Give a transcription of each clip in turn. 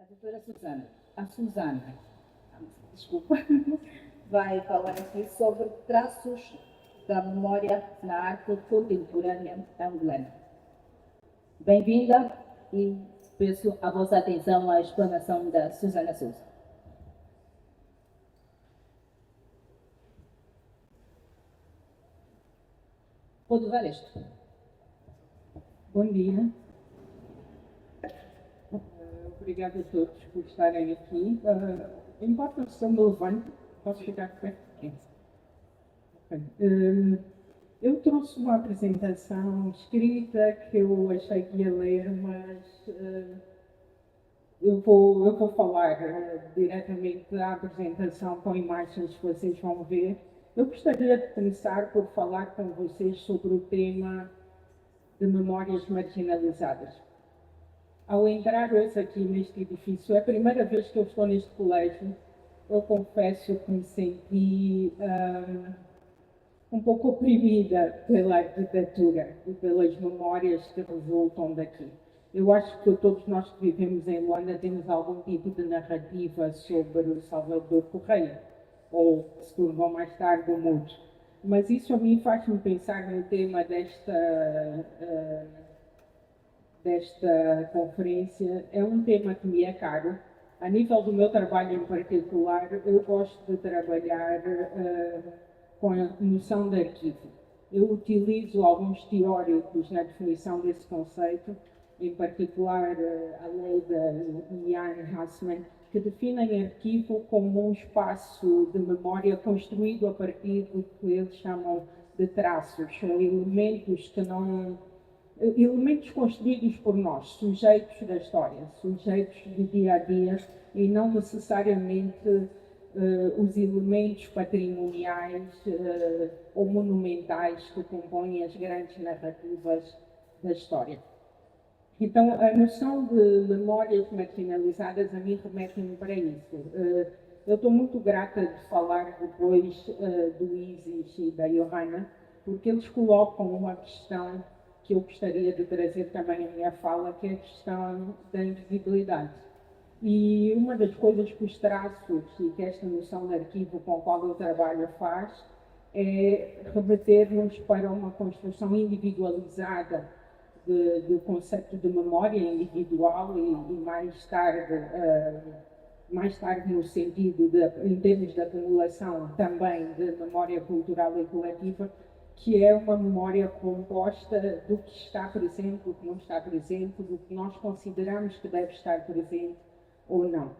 A doutora Susana, desculpa, vai falar aqui sobre traços da memória na arte contemporânea angolana. Bem-vinda e peço a vossa atenção à explanação da Susana Souza. Pode usar isto. Bom dia. Obrigada a todos por estarem aqui. Importa se eu me levanto? Posso ficar de pé? Okay. Eu trouxe uma apresentação escrita que eu achei que ia ler, mas eu vou falar diretamente da apresentação com imagens que vocês vão ver. Eu gostaria de começar por falar com vocês sobre o tema de memórias marginalizadas. Ao entrar hoje aqui neste edifício, é a primeira vez que eu estou neste colégio, eu confesso que me senti um pouco oprimida pela arquitetura e pelas memórias que resultam daqui. Eu acho que todos nós que vivemos em Luanda temos algum tipo de narrativa sobre o Salvador Correia, ou que se tornou mais tarde o Mudo. Mas isso a mim faz-me pensar no tema desta conferência. É um tema que me é caro. A nível do meu trabalho em particular, eu gosto de trabalhar com a noção de arquivo. Eu utilizo alguns teóricos na definição desse conceito, em particular a lei de Ian Hassman, que definem arquivo como um espaço de memória construído a partir do que eles chamam de traços, são elementos construídos por nós, sujeitos da história, sujeitos do dia a dia e não necessariamente os elementos patrimoniais ou monumentais que compõem as grandes narrativas da história. Então, a noção de memórias marginalizadas a mim remete-me para isso. Eu estou muito grata de falar depois do Isis e da Johanna, porque eles colocam uma questão que eu gostaria de trazer também à minha fala, que é a questão da invisibilidade. E uma das coisas que os traços e que esta noção de arquivo com a qual eu trabalho faz é remeter-nos para uma construção individualizada do conceito de memória individual e mais tarde no sentido em termos de acumulação também de memória cultural e coletiva, que é uma memória composta do que está presente, do que não está presente, do que nós consideramos que deve estar presente ou não.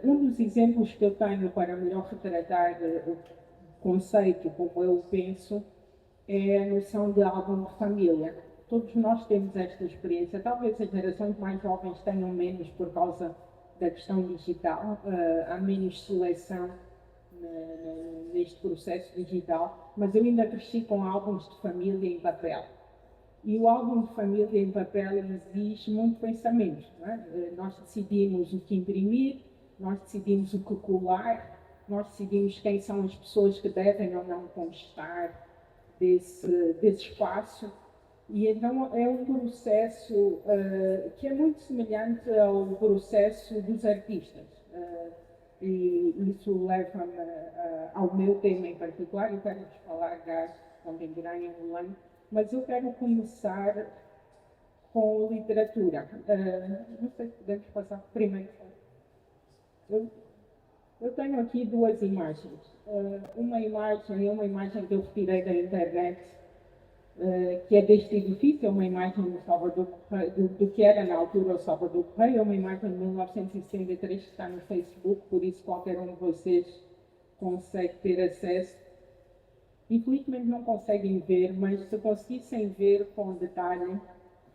Um dos exemplos que eu tenho para melhor retratar o conceito como eu penso é a noção de álbum de família. Todos nós temos esta experiência, talvez as gerações mais jovens tenham menos por causa da questão digital, há menos seleção neste processo digital, mas eu ainda cresci com álbuns de família em papel. E o álbum de família em papel exige muito pensamento. Não é? Nós decidimos o que imprimir, nós decidimos o que colar, nós decidimos quem são as pessoas que devem ou não constar desse espaço. E então é um processo que é muito semelhante ao processo dos artistas. E isso leva-me ao meu tema em particular. Eu quero vos falar da arte contemporânea angolana, mas eu quero começar com literatura. Não sei se podemos passar primeiro. Eu tenho aqui duas imagens. Uma imagem que eu retirei da internet, que é deste edifício, é uma imagem do que era na altura o Salvador Correia, é uma imagem de 1963 que está no Facebook, por isso qualquer um de vocês consegue ter acesso. Infelizmente não conseguem ver, mas se conseguissem ver com detalhe,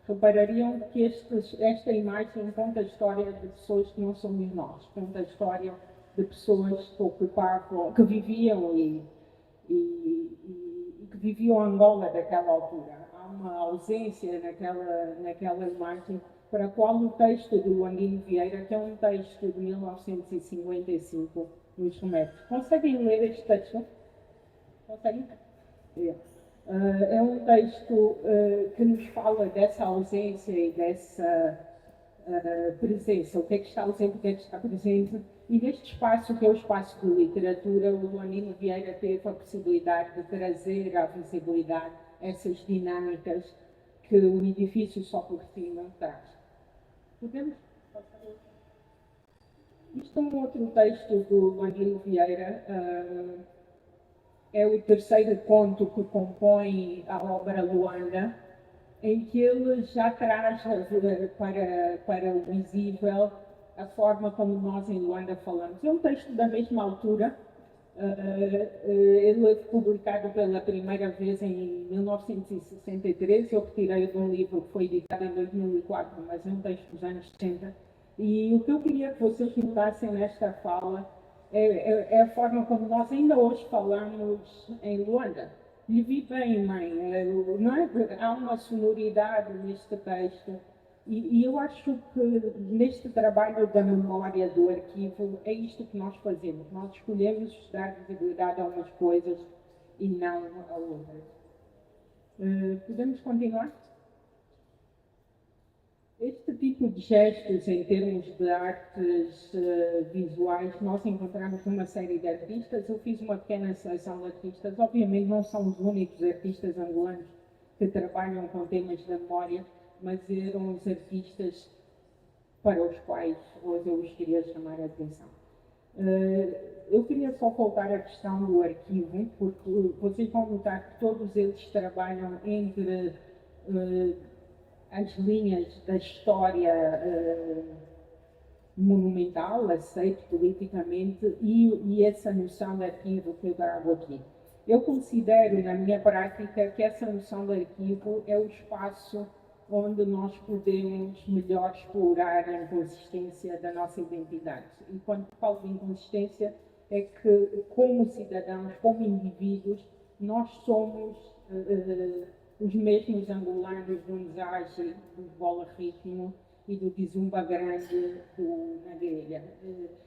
reparariam que esta imagem conta a história de pessoas que não somos nós, conta a história de pessoas que ocupavam, que viviam e que viviam Angola daquela altura. Há uma ausência naquela imagem para a qual o texto do Luandino Vieira, que é um texto de 1955, nos remete. Conseguem ler este texto? Conseguem? É um texto que nos fala dessa ausência e presença, o que é que está ausente, o que é que está presente. E neste espaço, que é o espaço de literatura, o Luanino Vieira teve a possibilidade de trazer à visibilidade essas dinâmicas que o edifício só por si não traz. Podemos passar? Isto é um outro texto do Luanino Vieira, é o terceiro conto que compõe a obra Luanda, em que ele já traz para o visível a forma como nós em Luanda falamos. É um texto da mesma altura, ele foi publicado pela primeira vez em 1963, eu retirei de um livro que foi editado em 2004, mas é um texto dos anos 60. E o que eu queria que vocês notassem nesta fala é a forma como nós ainda hoje falamos em Luanda. Lhe vi bem, mãe, não é? Há uma sonoridade neste texto. E eu acho que neste trabalho da memória do arquivo é isto que nós fazemos. Nós escolhemos dar visibilidade a umas coisas e não a outras. Podemos continuar? Este tipo de gestos, em termos de artes visuais, nós encontramos numa série de artistas. Eu fiz uma pequena seleção de artistas. Obviamente, não são os únicos artistas angolanos que trabalham com temas de memória, mas eram os artistas para os quais hoje eu os queria chamar a atenção. Eu queria só voltar à questão do arquivo, porque vocês vão notar que todos eles trabalham entre as linhas da história monumental, aceito politicamente, e essa noção de arquivo que eu trago aqui. Eu considero, na minha prática, que essa noção de arquivo é o espaço onde nós podemos melhor explorar a inconsistência da nossa identidade. E quando falo de inconsistência, é que, como cidadãos, como indivíduos, nós somos os mesmos angolanos do Nzage, do Bola Ritmo e do Kizumba Grande na grelha.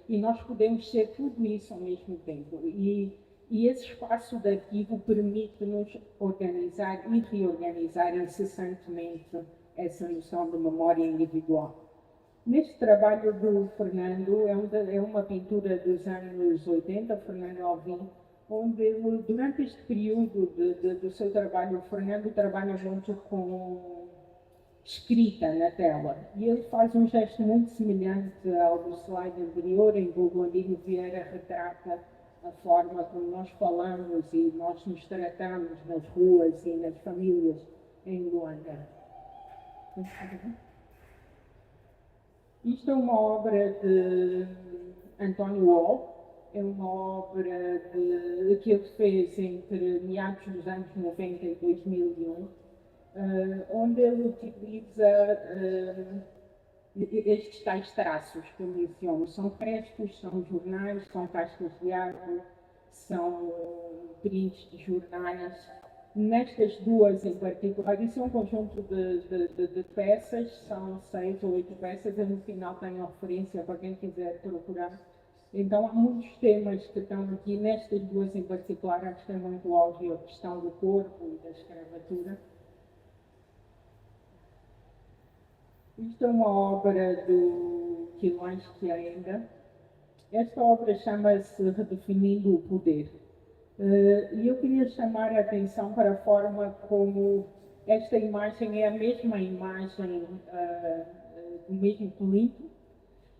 E nós podemos ser tudo isso ao mesmo tempo. E esse espaço de arquivo permite-nos organizar e reorganizar incessantemente essa noção de memória individual. Neste trabalho do Fernando, é uma pintura dos anos 80, Fernando Alvim, onde durante este período do seu trabalho, o Fernando trabalha muito com escrita na tela. E ele faz um gesto muito semelhante ao do slide anterior, em que o Luandino Vieira retrata a forma como nós falamos e nós nos tratamos nas ruas e nas famílias em Luanda. Isto é uma obra de António Wall, é uma obra que ele fez entre meados dos anos 90 e 2001, onde ele utiliza estes tais traços que eu menciono. São frescos, são jornais, são cascas de árvore, são prints de jornais. Nestas duas em particular, isso é um conjunto de peças, são 6 ou 8 peças, e no final tem uma referência para quem quiser procurar. Então há muitos temas que estão aqui, nestas duas em particular, acho que é muito óbvio a questão do corpo e da escravatura. Isto é uma obra do Quilanski ainda. Esta obra chama-se Redefinindo o Poder. E eu queria chamar a atenção para a forma como esta imagem é a mesma imagem do mesmo Pelinto.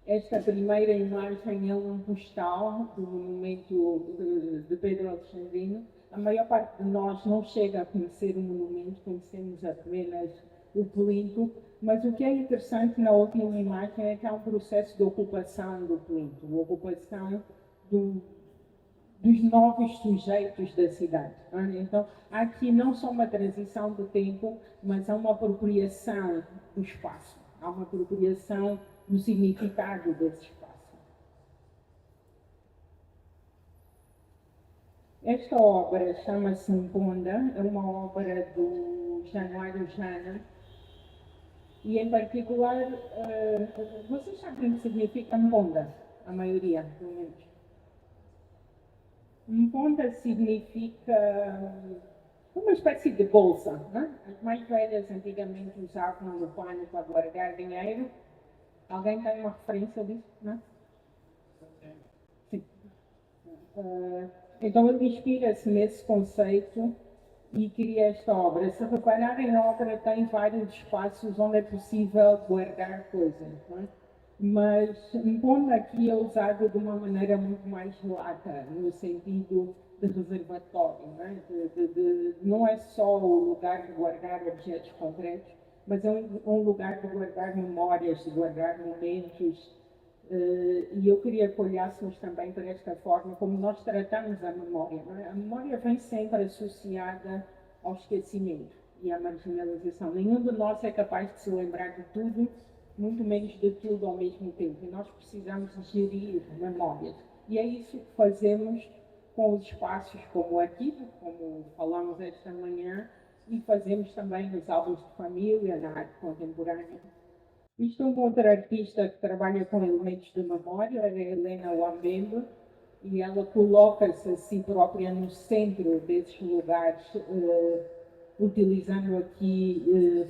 Esta primeira imagem é um postal do monumento de Pedro Alexandrino. A maior parte de nós não chega a conhecer o monumento, conhecemos apenas o Pelinto, mas o que é interessante na última imagem é que há um processo de ocupação do Pelinto, de ocupação dos novos sujeitos da cidade. Então, há aqui não só uma transição de tempo, mas há uma apropriação do espaço, há uma apropriação do significado desse espaço. Esta obra chama-se Mponda, é uma obra do Januário Jana, e em particular, vocês sabem o que significa Mponda? A maioria, pelo menos. Mponda significa uma espécie de bolsa, né? As mais velhas antigamente usavam o pano para guardar dinheiro, Alguém tem uma referência disso? Não? Sim. Então ele inspira-se nesse conceito e cria esta obra. Se repararem, a obra tem vários espaços onde é possível guardar coisas, não é? Mas pondo aqui é usado de uma maneira muito mais lata, no sentido de reservatório, não é? Não é só o lugar de guardar objetos concretos, mas é um lugar de guardar memórias, de guardar momentos. E eu queria que olhássemos também para esta forma como nós tratamos a memória. Não é? A memória vem sempre associada ao esquecimento e à marginalização. Nenhum de nós é capaz de se lembrar de tudo, muito menos de tudo ao mesmo tempo. E nós precisamos gerir memórias. E é isso que fazemos com os espaços como o arquivo, como falamos esta manhã, e fazemos também nos álbuns de família, na arte contemporânea. Isto é uma outra artista que trabalha com elementos de memória, a Helena Wambembe, e ela coloca-se a si própria no centro desses lugares, utilizando aqui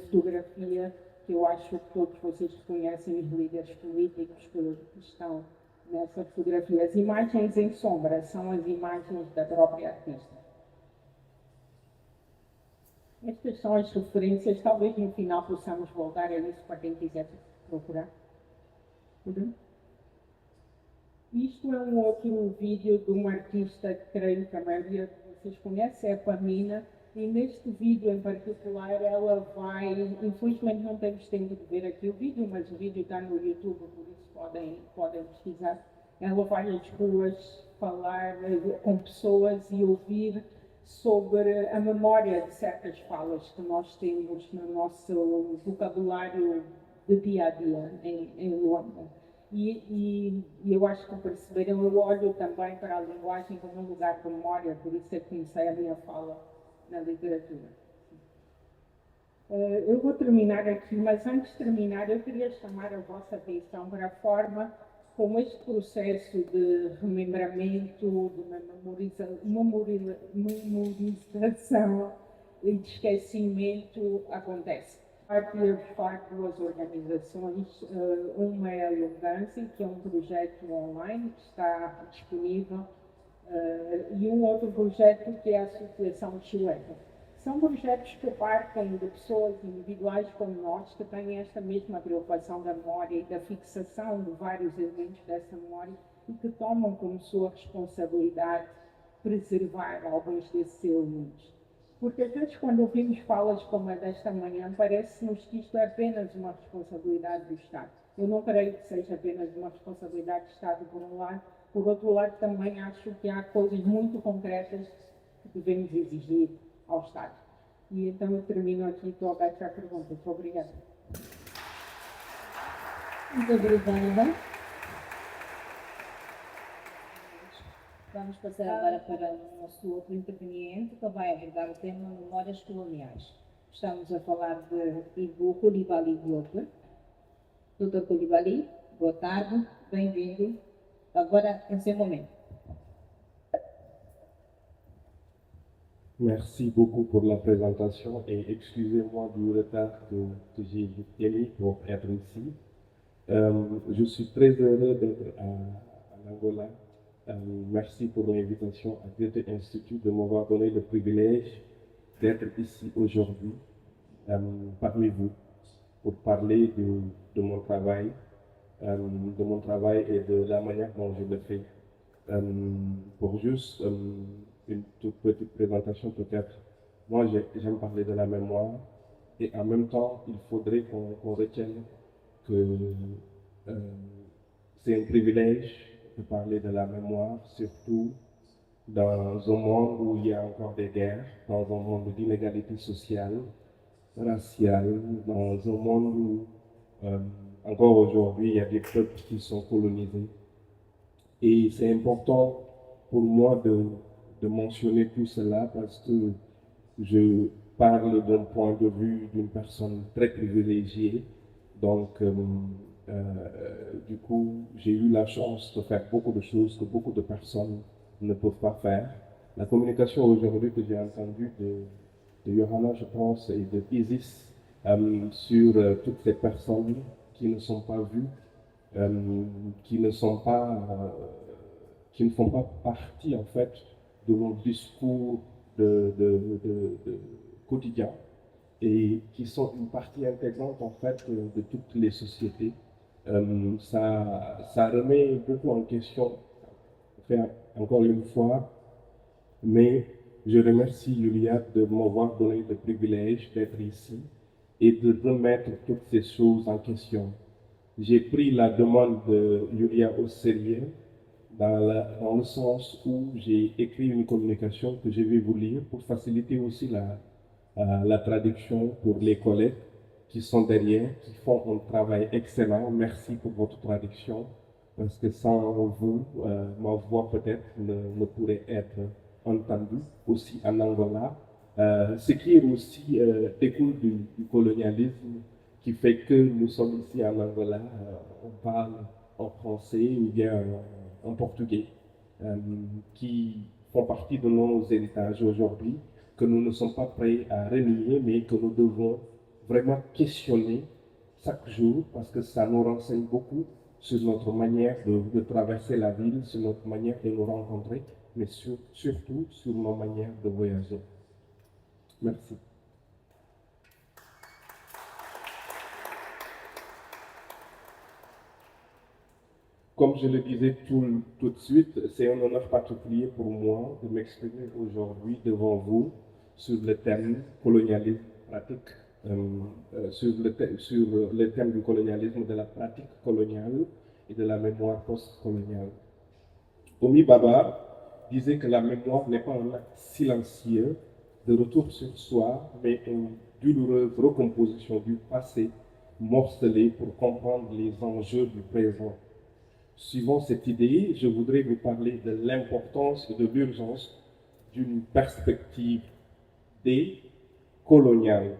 fotografia, que eu acho que todos vocês conhecem, os líderes políticos que estão nessa fotografia. As imagens em sombra são as imagens da própria artista. Estas são as referências, talvez no final possamos voltar a isso para quem quiser procurar. Isto é um outro vídeo de uma artista que creio que a maioria de vocês conhece, é a Pamina, e neste vídeo em particular ela vai, infelizmente não temos tempo de ver aqui o vídeo, mas o vídeo está no YouTube, por isso podem pesquisar. Ela vai às ruas falar com pessoas e ouvir sobre a memória de certas falas que nós temos no nosso vocabulário de dia a dia em Luanda. E eu acho que perceberam, eu olho também para a linguagem como um lugar de memória, por isso é que comecei a minha fala na literatura. Eu vou terminar aqui, mas antes de terminar, eu queria chamar a vossa atenção para a forma como este processo de remembramento, de memorização e de esquecimento acontece. Eu falar de duas organizações, uma é a Lungancy, que é um projeto online que está disponível, e um outro projeto que é a Associação Chilena. São projetos que partem de pessoas individuais como nós, que têm esta mesma preocupação da memória e da fixação de vários elementos dessa memória e que tomam como sua responsabilidade preservar alguns desses elementos. Porque às vezes quando ouvimos falas como a desta manhã, parece-nos que isto é apenas uma responsabilidade do Estado. Eu não creio que seja apenas uma responsabilidade do Estado por um lado, por outro lado também acho que há coisas muito concretas que devemos exigir ao Estado. E então eu termino aqui e estou aberta a perguntas. Obrigada. Muito obrigada. Vamos passar agora para o nosso outro interveniente, que vai abordar o tema Memórias Coloniais. Estamos a falar de Ivo Coulibaly Diop. Dr. Coulibaly, boa tarde, bem-vindo. Agora é o seu momento. Merci beaucoup pour la présentation et excusez-moi du retard que j'ai émis pour être ici. Je suis très heureux d'être à Angola. Merci pour l'invitation à Goethe Institut de m'avoir donné le privilège d'être ici aujourd'hui parmi vous pour parler de mon travail et de la manière dont je le fais. Pour juste une toute petite présentation peut-être, moi j'aime parler de la mémoire et en même temps il faudrait qu'on retienne que c'est un privilège de parler de la mémoire, surtout dans un monde où il y a encore des guerres, dans un monde d'inégalité sociale, raciale, dans un monde où encore aujourd'hui il y a des peuples qui sont colonisés. Et c'est important pour moi de mentionner tout cela parce que je parle d'un point de vue d'une personne très privilégiée. Donc, du coup, j'ai eu la chance de faire beaucoup de choses que beaucoup de personnes ne peuvent pas faire. La communication aujourd'hui que j'ai entendue de Johanna, je pense, et de Isis sur toutes ces personnes qui ne sont pas vues qui ne sont pas, qui ne font pas partie en fait de mon discours de quotidien et qui sont une partie intégrante en fait de toutes les sociétés. Ça remet beaucoup en question, enfin, encore une fois, mais je remercie Julia de m'avoir donné le privilège d'être ici et de remettre toutes ces choses en question. J'ai pris la demande de Julia au sérieux dans le sens où j'ai écrit une communication que je vais vous lire pour faciliter aussi la traduction pour les collègues qui sont derrière, qui font un travail excellent. Merci pour votre traduction, parce que sans vous, ma voix peut-être ne pourrait être entendue aussi en Angola. Ce qui est aussi découle du colonialisme qui fait que nous sommes ici en Angola, on parle en français ou bien en portugais, qui font partie de nos héritages aujourd'hui, que nous ne sommes pas prêts à renier, mais que nous devons vraiment questionner chaque jour parce que ça nous renseigne beaucoup sur notre manière de traverser la ville, sur notre manière de nous rencontrer, mais surtout sur nos manières de voyager. Merci. Comme je le disais tout de suite, c'est un honneur particulier pour moi de m'exprimer aujourd'hui devant vous sur le thème colonialisme pratique, sur le thème du colonialisme, de la pratique coloniale et de la mémoire post-coloniale. Omi Baba disait que la mémoire n'est pas un acte silencieux de retour sur soi, mais une douloureuse recomposition du passé morcelé pour comprendre les enjeux du présent. Suivant cette idée, je voudrais vous parler de l'importance et de l'urgence d'une perspective décoloniale.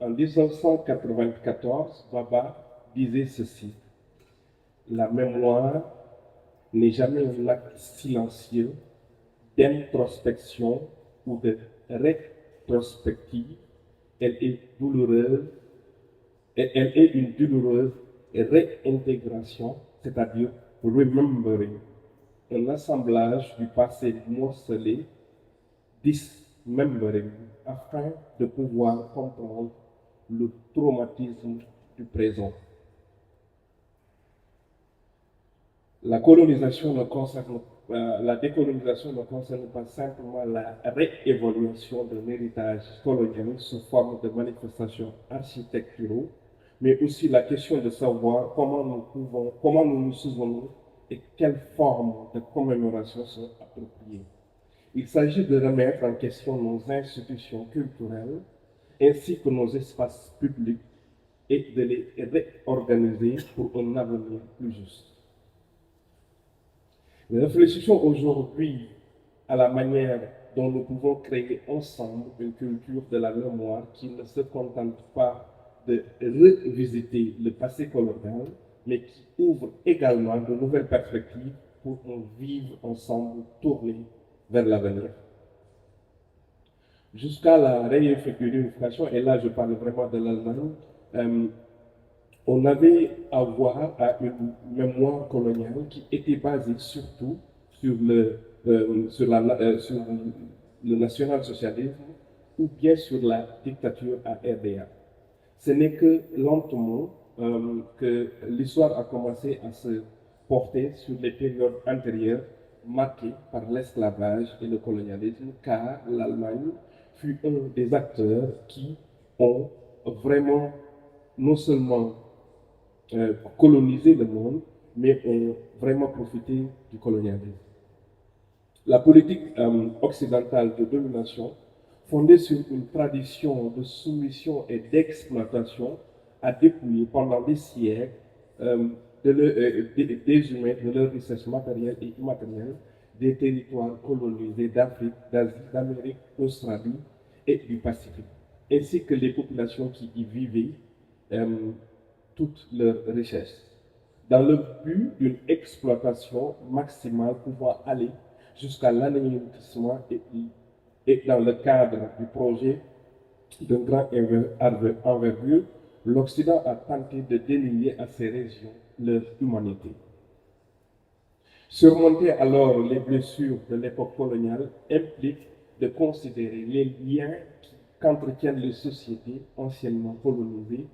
En 1994, Baba disait ceci: la mémoire n'est jamais un acte silencieux d'introspection ou de rétrospective. Elle est douloureuse, elle est une douloureuse réintégration, c'est-à-dire remembering, un assemblage du passé morcelé, dismembering, afin de pouvoir comprendre le traumatisme du présent. La colonisation ne concerne, la décolonisation ne concerne pas simplement la réévaluation d'un héritage colonial sous forme de manifestations architecturaux, mais aussi la question de savoir comment nous nous souvenons et quelles formes de commémoration sont appropriées. Il s'agit de remettre en question nos institutions culturelles ainsi que nos espaces publics et de les réorganiser pour un avenir plus juste. Réfléchissons aujourd'hui à la manière dont nous pouvons créer ensemble une culture de la mémoire qui ne se contente pas de revisiter le passé colonial, mais qui ouvre également de nouvelles perspectives pour un vivre ensemble tourné vers l'avenir. Jusqu'à la réunification, et là je parle vraiment de l'Allemagne, on avait à voir à une mémoire coloniale qui était basée surtout sur sur le national-socialisme ou bien sur la dictature à RDA. Ce n'est que lentement que l'histoire a commencé à se porter sur les périodes antérieures marquées par l'esclavage et le colonialisme, car l'Allemagne fut un des acteurs qui ont vraiment non seulement colonisé le monde, mais ont vraiment profité du colonialisme. La politique occidentale de domination, fondée sur une tradition de soumission et d'exploitation, a dépouillé pendant des siècles des humains de leur richesse matérielle et immatérielle des territoires colonisés d'Afrique, d'Asie, d'Amérique, d'Australie et du Pacifique, ainsi que les populations qui y vivaient toutes leurs richesses, dans le but d'une exploitation maximale pouvant aller jusqu'à l'anéantissement et dans le cadre du projet d'un grand envergure, l'Occident a tenté de dénier à ces régions leur humanité. Surmonter alors les blessures de l'époque coloniale implique de considérer les liens qu'entretiennent les sociétés anciennement colonisées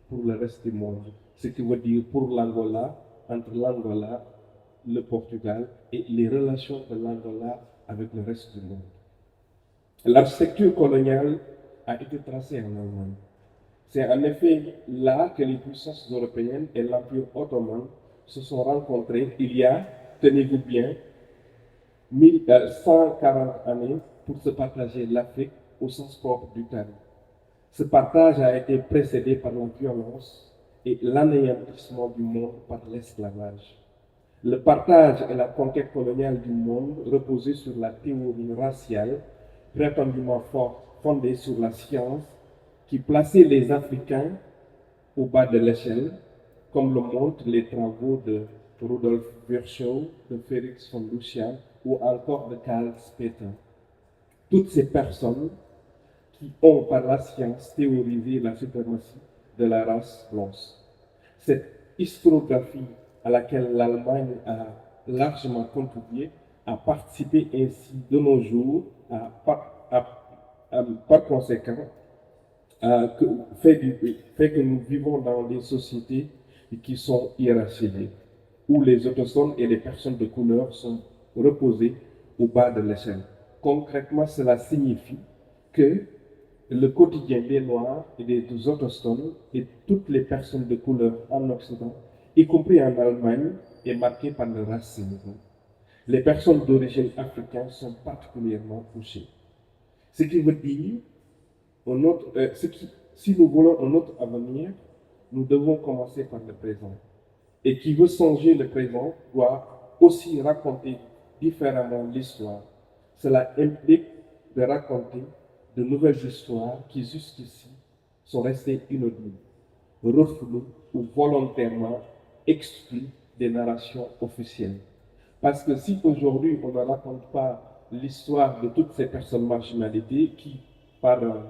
pour le reste du monde. Ce qui veut dire pour l'Angola, entre l'Angola, le Portugal et les relations de l'Angola avec le reste du monde. L'architecture coloniale a été tracée en Allemagne. C'est en effet là que les puissances européennes et l'Empire ottoman se sont rencontrés il y a, tenez-vous bien, 140 années pour se partager l'Afrique au sens propre du terme. Ce partage a été précédé par la violence et l'anéantissement du monde par l'esclavage. Le partage et la conquête coloniale du monde reposaient sur la théorie raciale, prétendument fondée sur la science, qui plaçait les Africains au bas de l'échelle, comme le montrent les travaux de Rudolf Virchow, de Félix von Lucian ou encore de Karl Speter. Toutes ces personnes qui ont par la science théorisé la suprématie de la race blanche. Cette historiographie à laquelle l'Allemagne a largement contribué a participé ainsi de nos jours par conséquent fait que nous vivons dans des sociétés qui sont hiérarchisées, où les autochtones et les personnes de couleur sont reposées au bas de l'échelle. Concrètement, cela signifie que le quotidien des Noirs et des autochtones et toutes les personnes de couleur en Occident, y compris en Allemagne, est marqué par le racisme. Les personnes d'origine africaine sont particulièrement touchées. Ce qui veut dire, si nous voulons un autre avenir, nous devons commencer par le présent. Et qui veut songer le présent doit aussi raconter différemment l'histoire. Cela implique de raconter de nouvelles histoires qui jusqu'ici sont restées inaudibles, reflouées ou volontairement exclues des narrations officielles. Parce que si aujourd'hui on ne raconte pas l'histoire de toutes ces personnes marginalisées qui, par leur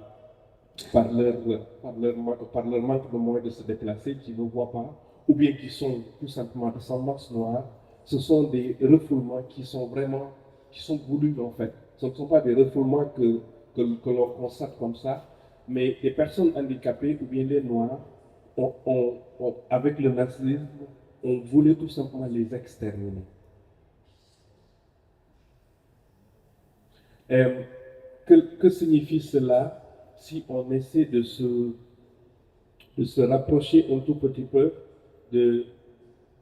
manque de moyens de se déplacer, qui ne voient pas, ou bien qui sont tout simplement descendants noirs, ce sont des refoulements qui sont voulus en fait. Ce ne sont pas des refoulements que l'on constate comme ça, mais les personnes handicapées ou bien les noirs, avec le nazisme, on voulait tout simplement les exterminer. Que signifie cela si on essaie de se rapprocher un tout petit peu de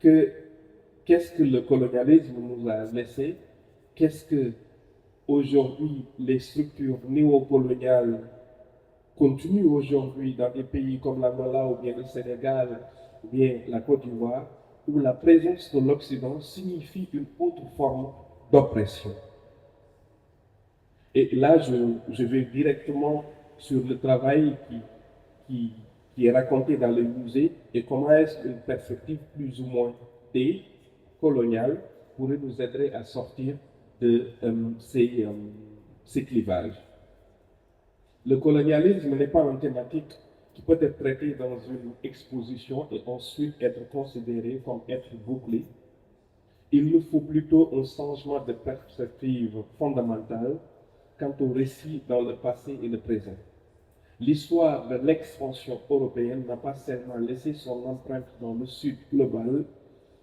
qu'est-ce que le colonialisme nous a laissé, qu'est-ce que aujourd'hui les structures néocoloniales continuent aujourd'hui dans des pays comme l'Angola ou bien le Sénégal ou bien la Côte d'Ivoire, où la présence de l'Occident signifie une autre forme d'oppression. Et là, je vais directement sur le travail qui est raconté dans le musée et comment est-ce qu'une perspective plus ou moins décoloniale pourrait nous aider à sortir de ces clivages. Le colonialisme n'est pas une thématique qui peut être traitée dans une exposition et ensuite être considérée comme être bouclée. Il nous faut plutôt un changement de perspective fondamentale quant au récit dans le passé et le présent. L'histoire de l'expansion européenne n'a pas seulement laissé son empreinte dans le sud global,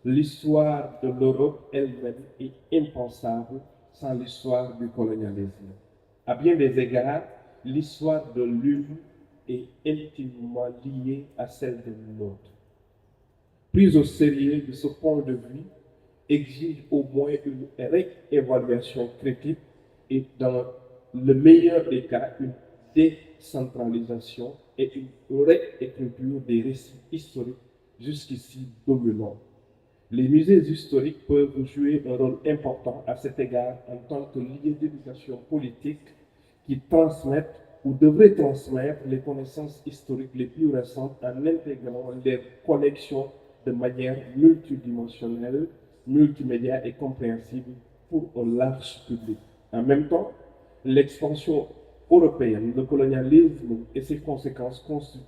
l'histoire de l'Europe elle-même est impensable sans l'histoire du colonialisme. À bien des égards, l'histoire de l'une est intimement liée à celle de l'autre. Prise au sérieux de ce point de vue exige au moins une réévaluation critique et dans le meilleur des cas, une décentralisation et une réécriture des récits historiques jusqu'ici dominants. Les musées historiques peuvent jouer un rôle important à cet égard en tant que lieu d'éducation politique qui transmettent ou devraient transmettre les connaissances historiques les plus récentes en intégrant les collections de manière multidimensionnelle, multimédia et compréhensible pour un large public. En même temps, l'expansion européenne, le colonialisme et ses conséquences constituent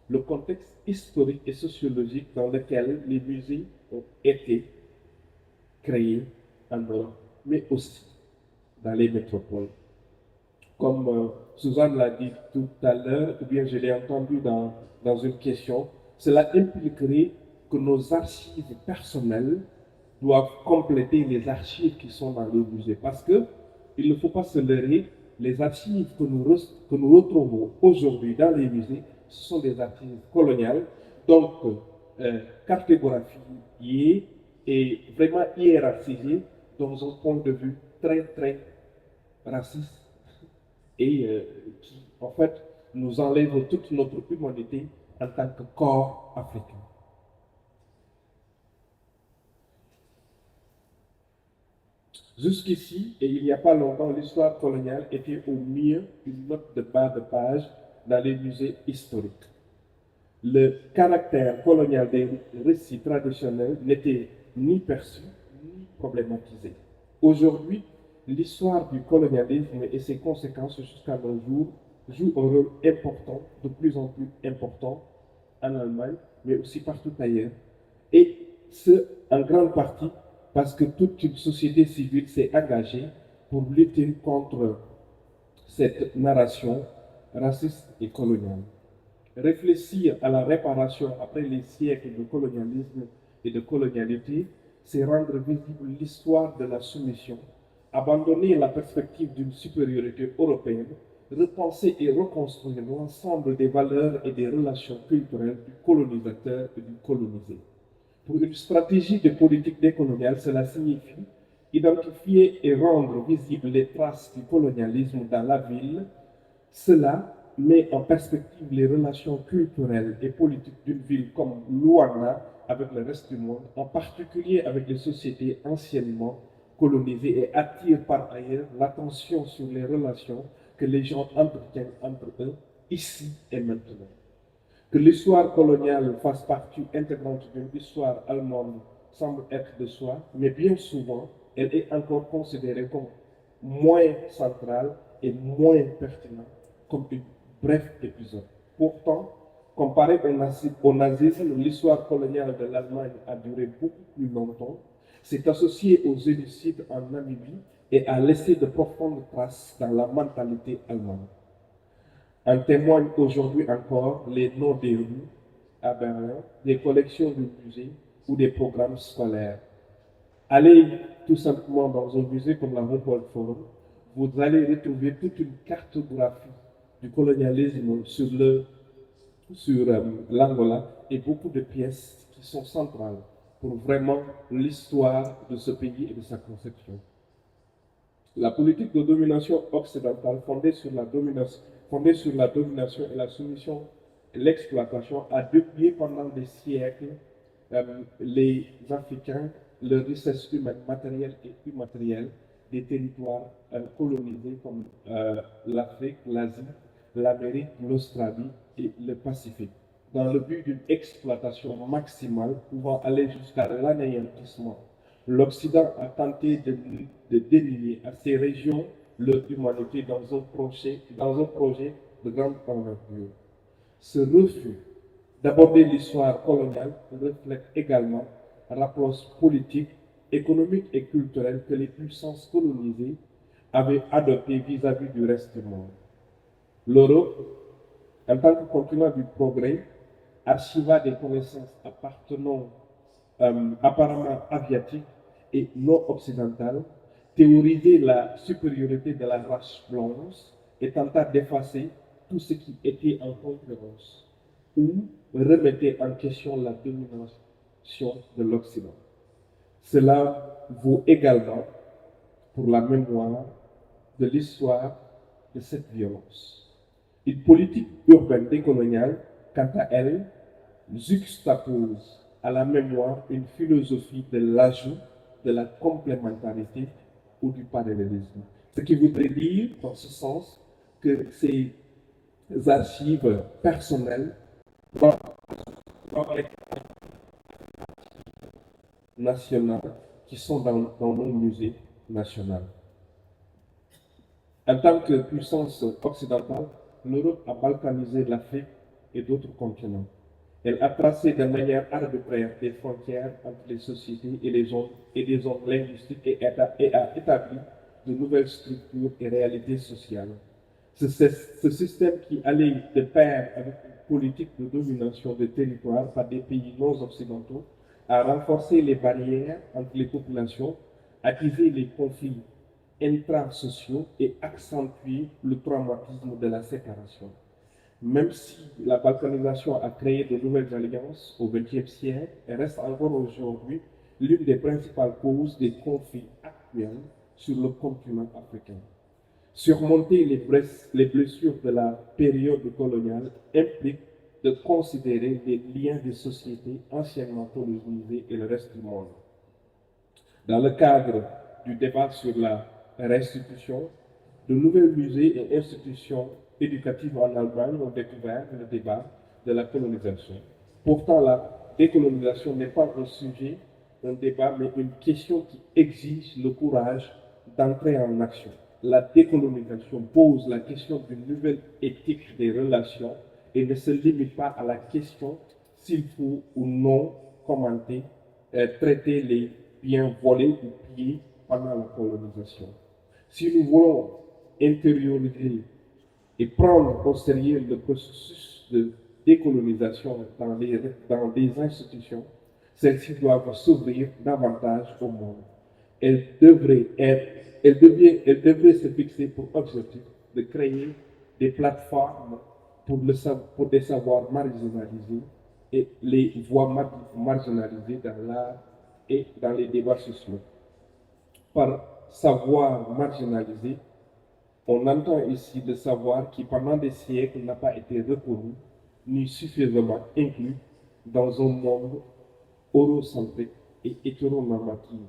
le contexte historique et sociologique dans lequel les musées ont été créés en Europe, mais aussi dans les métropoles. Comme Suzanne l'a dit tout à l'heure, ou bien je l'ai entendu dans une question, cela impliquerait que nos archives personnelles doivent compléter les archives qui sont dans les musées. Parce que il ne faut pas se leurrer, les archives que nous retrouvons aujourd'hui dans les musées, ce sont des archives coloniales, donc cartographiées et vraiment hiérarchisées dans un point de vue très très raciste et qui, en fait, nous enlève toute notre humanité en tant que corps africain. Jusqu'ici, et il n'y a pas longtemps, l'histoire coloniale était au mieux une note de bas de page dans les musées historiques. Le caractère colonial des récits traditionnels n'était ni perçu ni problématisé. Aujourd'hui, l'histoire du colonialisme et ses conséquences jusqu'à nos jours jouent un rôle important, de plus en plus important, en Allemagne, mais aussi partout ailleurs. Et ce, en grande partie, parce que toute une société civile s'est engagée pour lutter contre cette narration raciste et coloniale. Réfléchir à la réparation après les siècles de colonialisme et de colonialité, c'est rendre visible l'histoire de la soumission, abandonner la perspective d'une supériorité européenne, repenser et reconstruire l'ensemble des valeurs et des relations culturelles du colonisateur et du colonisé. Pour une stratégie de politique décoloniale, cela signifie identifier et rendre visibles les traces du colonialisme dans la ville. Cela met en perspective les relations culturelles et politiques d'une ville comme Luanda avec le reste du monde, en particulier avec les sociétés anciennement colonisées, et attire par ailleurs l'attention sur les relations que les gens entretiennent entre eux ici et maintenant. Que l'histoire coloniale fasse partie intégrante d'une histoire allemande semble être de soi, mais bien souvent, elle est encore considérée comme moins centrale et moins pertinente, comme un bref épisode. Pourtant, comparé au nazisme, l'histoire coloniale de l'Allemagne a duré beaucoup plus longtemps, s'est associée aux génocides en Namibie et a laissé de profondes traces dans la mentalité allemande. En témoignent aujourd'hui encore les noms des rues à Berlin, des collections de musées ou des programmes scolaires. Allez tout simplement dans un musée comme la Humboldt Forum, vous allez retrouver toute une cartographie du colonialisme sur l'Angola et beaucoup de pièces qui sont centrales pour vraiment l'histoire de ce pays et de sa conception. La politique de domination occidentale fondée sur la domination et la soumission et l'exploitation a déplié pendant des siècles les Africains, leur richesse humaine, matérielle et immatérielle, des territoires colonisés comme l'Afrique, l'Asie, l'Amérique, l'Australie et le Pacifique, dans le but d'une exploitation maximale pouvant aller jusqu'à l'anéantissement. L'Occident a tenté de dénier à ces régions leur humanité dans un projet de grande envergure. Ce refus d'aborder l'histoire coloniale reflète également l'approche politique, économique et culturelle que les puissances colonisées avaient adoptée vis-à-vis du reste du monde. L'Europe, en tant que continent du progrès, archiva des connaissances appartenant apparemment asiatiques et non occidentales, théorisait la supériorité de la race blanche et tenta d'effacer tout ce qui était en concurrence ou remettait en question la domination de l'Occident. Cela vaut également pour la mémoire de l'histoire de cette violence. Une politique urbaine décoloniale, quant à elle, juxtapose à la mémoire une philosophie de l'ajout, de la complémentarité ou du parallélisme. Ce qui voudrait dire, dans ce sens, que ces archives personnelles doivent être nationales qui sont dans nos musées nationaux. En tant que puissance occidentale, l'Europe a balkanisé l'Afrique et d'autres continents. Elle a tracé de manière arbitraire des frontières entre les sociétés et les zones linguistiques et a établi de nouvelles structures et réalités sociales. Ce système qui allait de pair avec une politique de domination de territoire par des pays non occidentaux a renforcé les barrières entre les populations, attisé les conflits intrasociaux et accentué le traumatisme de la séparation. Même si la balkanisation a créé de nouvelles alliances au XXe siècle, elle reste encore aujourd'hui l'une des principales causes des conflits actuels sur le continent africain. Surmonter les blessures de la période coloniale implique de considérer les liens des sociétés anciennement colonisées et le reste du monde. Dans le cadre du débat sur la restitution, de nouveaux musées et institutions éducatives en Allemagne ont découvert le débat de la colonisation. Pourtant, la décolonisation n'est pas un débat, mais une question qui exige le courage d'entrer en action. La décolonisation pose la question d'une nouvelle éthique des relations et ne se limite pas à la question s'il faut ou non commenter, traiter les biens volés ou pillés pendant la colonisation. Si nous voulons intérioriser et prendre au sérieux le processus de décolonisation dans des institutions, celles-ci doivent s'ouvrir davantage au monde. Elles devraient se fixer pour objectif de créer des plateformes pour des savoirs marginalisés et les voix marginalisées dans l'art et dans les débats sociaux. Par savoir marginalisé, on entend ici le savoir qui pendant des siècles n'a pas été reconnu ni suffisamment inclus dans un monde eurocentrique et hétéronormatif.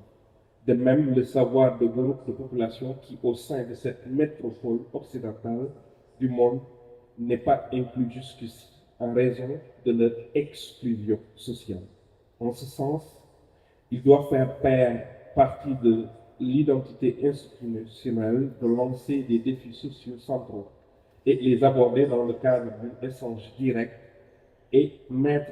De même, le savoir de groupes de population qui, au sein de cette métropole occidentale du monde, n'est pas inclus jusqu'ici en raison de leur exclusion sociale. En ce sens, il doit faire partie de l'identité institutionnelle de lancer des défis sociaux centraux et les aborder dans le cadre d'un échange direct et mettre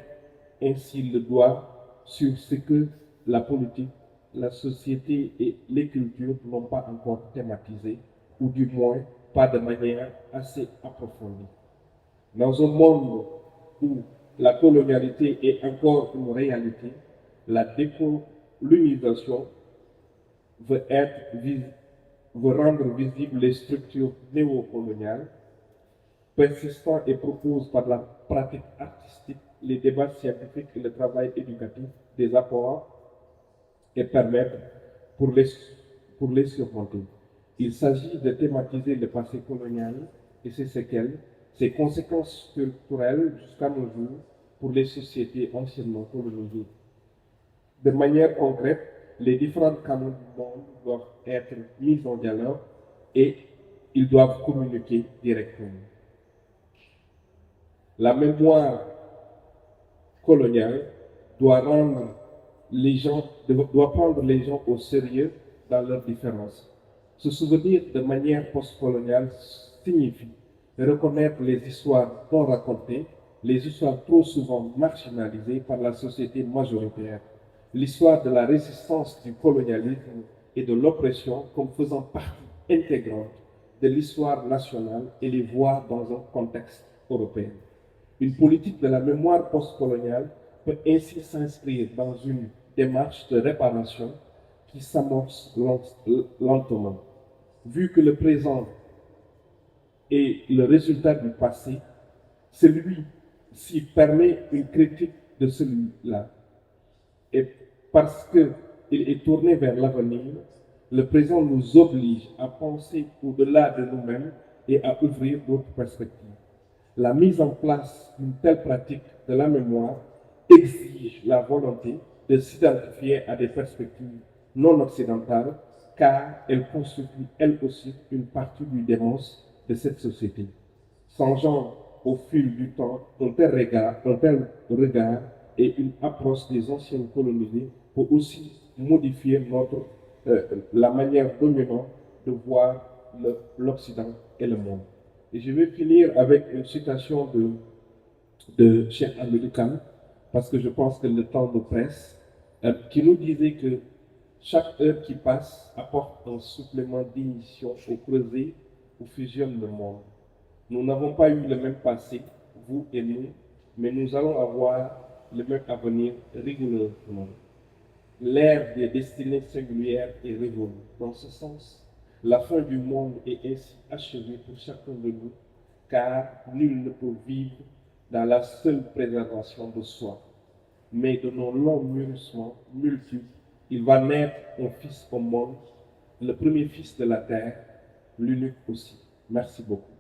ainsi le doigt sur ce que la politique, la société et les cultures n'ont pas encore thématisé, ou du moins pas de manière assez approfondie. Dans un monde où la colonialité est encore une réalité, la décolonisation veut rendre visibles les structures néocoloniales persistant et propose par la pratique artistique, les débats scientifiques et le travail éducatif des apports et permettre pour les surmonter. Il s'agit de thématiser le passé colonial et ses séquelles, ses conséquences structurelles jusqu'à nos jours pour les sociétés anciennement colonisées. De manière concrète, les différents canaux du monde doivent être mis en dialogue et ils doivent communiquer directement. La mémoire coloniale doit prendre les gens au sérieux dans leurs différences. Se souvenir de manière postcoloniale signifie reconnaître les histoires non racontées, les histoires trop souvent marginalisées par la société majoritaire, l'histoire de la résistance du colonialisme et de l'oppression comme faisant partie intégrante de l'histoire nationale et les voir dans un contexte européen. Une politique de la mémoire postcoloniale peut ainsi s'inscrire dans une démarche de réparation qui s'amorce lentement. Vu que le présent est le résultat du passé, celui-ci permet une critique de celui-là. Et parce qu'il est tourné vers l'avenir, le présent nous oblige à penser au-delà de nous-mêmes et à ouvrir d'autres perspectives. La mise en place d'une telle pratique de la mémoire exige la volonté de s'identifier à des perspectives non occidentales, car elle constitue elle aussi une partie du démence de cette société. Changeant au fil du temps un tel regard et une approche des anciennes colonisées peut aussi modifier la manière dominante de voir l'Occident et le monde. Et je vais finir avec une citation de Cheikh Hamidou Kane, parce que je pense que le temps nous presse, qui nous disait que chaque heure qui passe apporte un supplément d'émission au creuset où fusionne le monde. Nous n'avons pas eu le même passé, vous et nous, mais nous allons avoir le même avenir rigoureusement. L'ère des destinées singulières est révolue. Dans ce sens, la fin du monde est ainsi achevée pour chacun de nous, car nul ne peut vivre dans la seule préservation de soi. Mais de nos longs mûrissements multiples, il va naître un fils au monde, le premier fils de la terre, l'unique aussi. Merci beaucoup.